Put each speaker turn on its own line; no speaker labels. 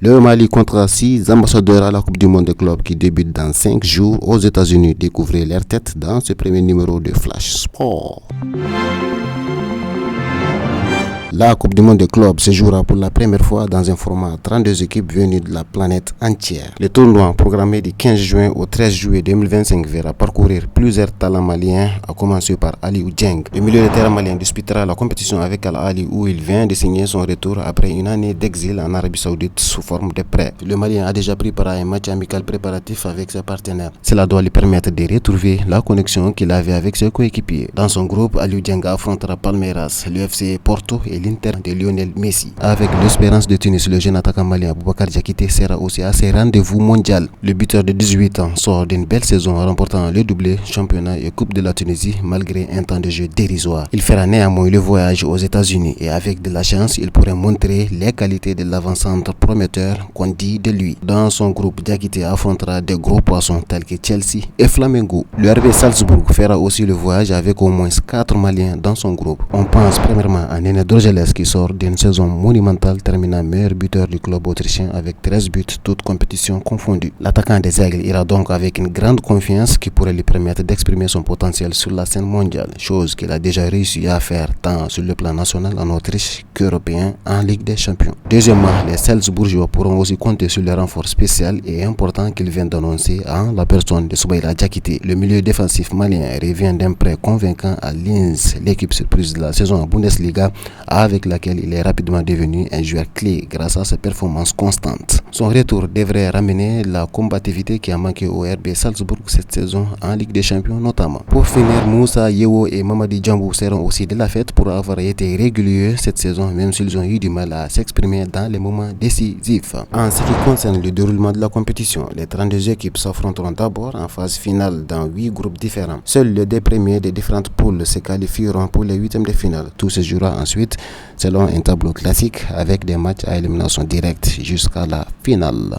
Le Mali comptera 6 ambassadeurs à la Coupe du Monde des clubs qui débute dans 5 jours aux États-Unis. Découvrez leur tête dans ce premier numéro de Flash Sport. La Coupe du Monde des clubs se jouera pour la première fois dans un format 32 équipes venues de la planète entière. Le tournoi, programmé du 15 juin au 13 juillet 2025, verra parcourir plusieurs talents maliens, à commencer par Aliou Dieng. Le milieu de terrain malien disputera la compétition avec Al Ahly où il vient de signer son retour après une année d'exil en Arabie Saoudite sous forme de prêt. Le Malien a déjà pris part à un match amical préparatif avec ses partenaires. Cela doit lui permettre de retrouver la connexion qu'il avait avec ses coéquipiers. Dans son groupe, Aliou Dieng affrontera Palmeiras, l'UFC Porto et l'Inter de Lionel Messi. Avec l'Espérance de Tunis, le jeune attaquant malien Boubacar Diakité sera aussi à ses rendez-vous mondial. Le buteur de 18 ans sort d'une belle saison en remportant le doublé championnat et Coupe de la Tunisie malgré un temps de jeu dérisoire. Il fera néanmoins le voyage aux États-Unis et avec de la chance, il pourrait montrer les qualités de l'avant-centre prometteur qu'on dit de lui. Dans son groupe, Diakité affrontera des gros poissons tels que Chelsea et Flamengo. Le RB Salzbourg fera aussi le voyage avec au moins 4 Maliens dans son groupe. On pense premièrement à Néné Dorgelès qui sort d'une saison monumentale terminant meilleur buteur du club autrichien avec 13 buts toutes compétitions confondues. L'attaquant des Aigles ira donc avec une grande confiance qui pourrait lui permettre d'exprimer son potentiel sur la scène mondiale, chose qu'il a déjà réussi à faire tant sur le plan national en Autriche qu'européen en Ligue des Champions. Deuxièmement, les Salzbourgeois pourront aussi compter sur le renfort spécial et important qu'ils viennent d'annoncer en la personne de Soumaïla Diakité. Le milieu défensif malien revient d'un prêt convaincant à Linz, l'équipe surprise de la saison en Bundesliga, avec laquelle il est rapidement devenu un joueur clé grâce à ses performances constantes. Son retour devrait ramener la combativité qui a manqué au RB Salzbourg cette saison en Ligue des Champions notamment. Pour finir, Moussa Yewo et Mamadi Djambou seront aussi de la fête pour avoir été réguliers cette saison même s'ils ont eu du mal à s'exprimer dans les moments décisifs. En ce qui concerne le déroulement de la compétition, les 32 équipes s'affronteront d'abord en phase finale dans 8 groupes différents. Seuls les 2 premiers des différentes poules se qualifieront pour les 8e de finale. Tout se jouera ensuite selon un tableau classique avec des matchs à élimination directe jusqu'à la finale.